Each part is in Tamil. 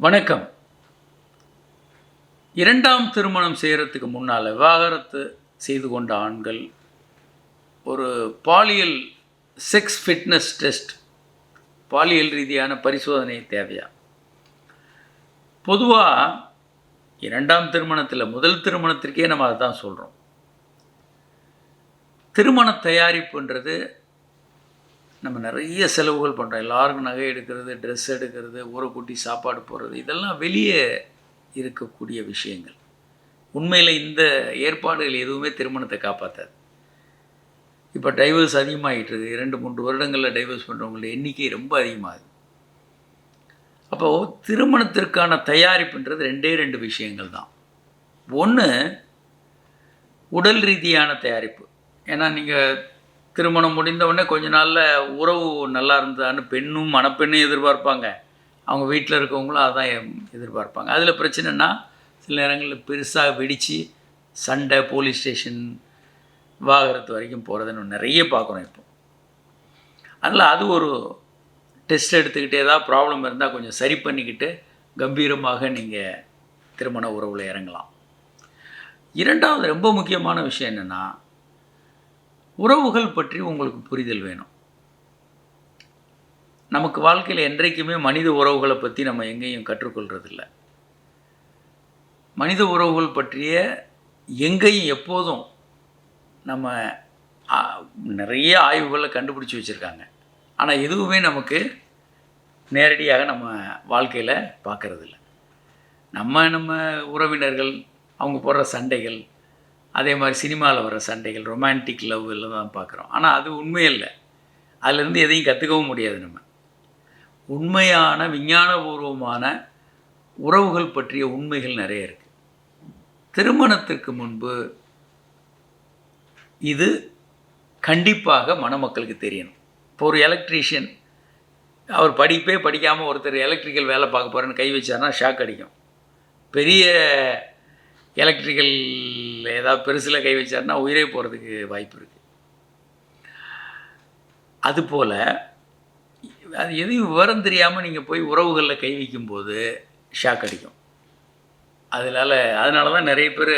வணக்கம். இரண்டாம் திருமணம் செய்கிறதுக்கு முன்னால் விவாகரத்து செய்து கொண்ட ஆண்கள் ஒரு பாலியல் செக்ஸ் ஃபிட்னஸ் டெஸ்ட், பாலியல் ரீதியான பரிசோதனை தேவையா? பொதுவாக இரண்டாம் திருமணத்தில் முதல் திருமணத்திற்கே நம்ம அதை தான் சொல்கிறோம். திருமண தயாரிப்புன்றது நம்ம நிறைய செலவுகள் பண்ணுறோம். எல்லாருக்கும் நகை எடுக்கிறது, ட்ரெஸ் எடுக்கிறது, ஊரை கூட்டி சாப்பாடு போடுறது, இதெல்லாம் வெளியே இருக்கக்கூடிய விஷயங்கள். உண்மையில் இந்த ஏற்பாடுகள் எதுவுமே திருமணத்தை காப்பாற்றாது. இப்போ டைவர்ஸ் அதிகமாகிட்டுருக்கு. 2-3 வருடங்களில் டைவர்ஸ் பண்ணுறவங்களோட எண்ணிக்கை ரொம்ப அதிகமாகுது. அப்போது திருமணத்திற்கான தயாரிப்புன்றது 2 விஷயங்கள் தான். ஒன்று, உடல் ரீதியான தயாரிப்பு. ஏன்னா நீங்கள் திருமணம் முடிந்தவுடனே கொஞ்ச நாளில் உறவு நல்லா இருந்தான்னு பெண்ணும் மணப்பெண்ணும் எதிர்பார்ப்பாங்க. அவங்க வீட்டில் இருக்கவங்களும் அதான் எதிர்பார்ப்பாங்க. அதில் பிரச்சனைனா சில நேரங்களில் பெருசாக வெடித்து சண்டை, போலீஸ் ஸ்டேஷன், விவாகரத்து வரைக்கும் போகிறதுன்னு நிறைய பார்க்குறோம் இப்போ. அதனால் அது ஒரு டெஸ்ட் எடுத்துக்கிட்டு ஏதாவது ப்ராப்ளம் இருந்தால் கொஞ்சம் சரி பண்ணிக்கிட்டு கம்பீரமாக நீங்கள் திருமண உறவில் இறங்கலாம். இரண்டாவது ரொம்ப முக்கியமான விஷயம் என்னென்னா, உறவுகள் பற்றி உங்களுக்கு புரிதல் வேணும். நமக்கு வாழ்க்கையில் என்றைக்குமே மனித உறவுகளை பற்றி நம்ம எங்கேயும் கற்றுக்கொள்கிறதில்ல. மனித உறவுகள் பற்றிய எங்கேயும் எப்போதும் நம்ம நிறைய ஆய்வுகளை கண்டுபிடிச்சி வச்சுருக்காங்க. ஆனால் எதுவுமே நமக்கு நேரடியாக நம்ம வாழ்க்கையில் பார்க்குறதில்ல. நம்ம உறவினர்கள் அவங்க போடுற சண்டைகள், அதே மாதிரி சினிமாவில் வர சண்டைகள், ரொமான்டிக் லவ் எல்லாம் தான் பார்க்குறோம். ஆனால் அது உண்மையில்லை. அதிலேருந்து எதையும் கற்றுக்கவும் முடியாது. நம்ம உண்மையான விஞ்ஞானபூர்வமான உறவுகள் பற்றிய உண்மைகள் நிறைய இருக்குது. திருமணத்திற்கு முன்பு இது கண்டிப்பாக மணமக்களுக்கு தெரியணும். இப்போ ஒரு எலக்ட்ரீஷியன், அவர் படிப்பே படிக்காமல் ஒருத்தர் எலக்ட்ரிக்கல் வேலை பார்க்க போகிறேன்னு கை வச்சார்னா ஷாக் அடிக்கும். பெரிய எலக்ட்ரிக்கல் ஏதாவது பெருசில் கை வச்சார்னா உயிரே போகிறதுக்கு வாய்ப்பு இருக்குது. அதுபோல் அது எதையும் விவரம் தெரியாமல் நீங்கள் போய் உறவுகளில் கை வைக்கும்போது ஷாக் அடிக்கும். அதனால தான் நிறைய பேர்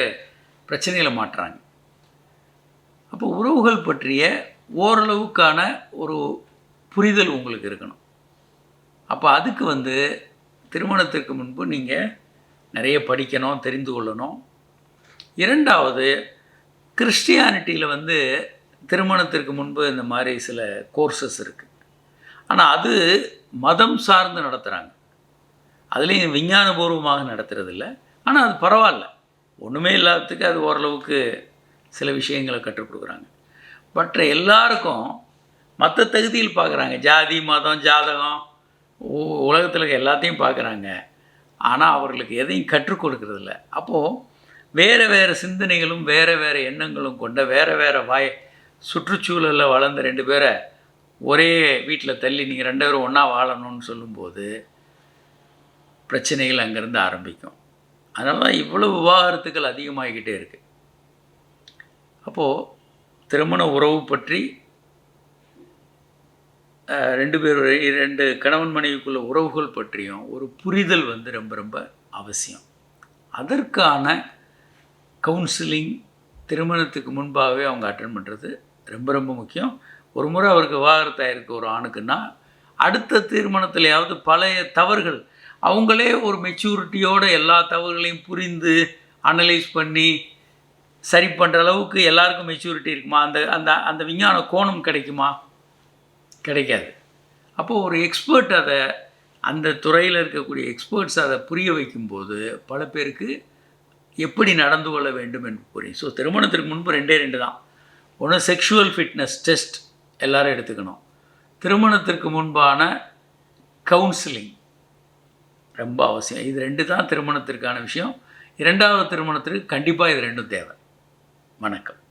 பிரச்சனைகளை மாட்டுறாங்க. அப்போ உறவுகள் பற்றிய ஓரளவுக்கான ஒரு புரிதல் உங்களுக்கு இருக்கணும். அப்போ அதுக்கு திருமணத்திற்கு முன்பு நீங்கள் நிறைய படிக்கணும், தெரிந்து கொள்ளணும். இரண்டாவது, கிறிஸ்டியானிட்டியில் திருமணத்திற்கு முன்பு இந்த மாதிரி சில கோர்சஸ் இருக்குது. ஆனால் அது மதம் சார்ந்து நடத்துகிறாங்க. அதுலேயும் விஞ்ஞானபூர்வமாக நடத்துகிறதில்ல. ஆனால் அது பரவாயில்ல, ஒன்றுமே இல்லாததுக்கு அது ஓரளவுக்கு சில விஷயங்களை கற்றுக் கொடுக்குறாங்க. மற்ற எல்லாருக்கும் மற்ற தகுதியில் பார்க்குறாங்க. ஜாதி, மதம், ஜாதகம், உலகத்தில் இருக்க எல்லாத்தையும் பார்க்குறாங்க. ஆனால் அவர்களுக்கு எதையும் கற்றுக் கொடுக்கறதில்ல. அப்போது வேறு சிந்தனைகளும் வேறு எண்ணங்களும் கொண்ட வேறு சுற்றுச்சூழலில் வளர்ந்த 2 பேரை ஒரே வீட்டில் தள்ளி நீங்கள் 2 பேரும் ஒன்றா வாழணும்னு சொல்லும்போது பிரச்சனைகள் அங்கேருந்து ஆரம்பிக்கும். அதனால தான் இவ்வளவு விவாகரத்துக்கள் அதிகமாகிக்கிட்டே இருக்குது. அப்போது திருமண உறவு பற்றி 2 கணவன் மனைவிக்குள்ள உறவுகள் பற்றியும் ஒரு புரிதல் ரொம்ப ரொம்ப அவசியம். அதற்கான கவுன்சிலிங் திருமணத்துக்கு முன்பாகவே அவங்க அட்டென்ட் பண்ணுறது ரொம்ப ரொம்ப முக்கியம். ஒரு முறை அவருக்கு விவாகரத்தாயிருக்கு ஒரு ஆணுக்குன்னா, அடுத்த திருமணத்திலேயாவது பழைய தவறுகள் அவங்களே ஒரு மெச்சூரிட்டியோடு எல்லா தவறுகளையும் புரிந்து அனலைஸ் பண்ணி சரி பண்ணுற அளவுக்கு எல்லாருக்கும் மெச்சூரிட்டி இருக்குமா? அந்த விஞ்ஞான கோணம் கிடைக்குமா? கிடைக்காது. அப்போது ஒரு எக்ஸ்பர்ட் அந்த துறையில் இருக்கக்கூடிய எக்ஸ்பர்ட்ஸ் அதை புரிய வைக்கும்போது பல பேருக்கு எப்படி நடந்து கொள்ள வேண்டும் என்று புரியும். ஸோ திருமணத்திற்கு முன்பு 2 தான். ஒன்று, செக்ஷுவல் ஃபிட்னஸ் டெஸ்ட் எல்லோரும் எடுத்துக்கணும். திருமணத்திற்கு முன்பான கவுன்சிலிங் ரொம்ப அவசியம். இது 2 தான் திருமணத்திற்கான விஷயம். இரண்டாவது திருமணத்திற்கு கண்டிப்பாக இது 2 தேவை. வணக்கம்.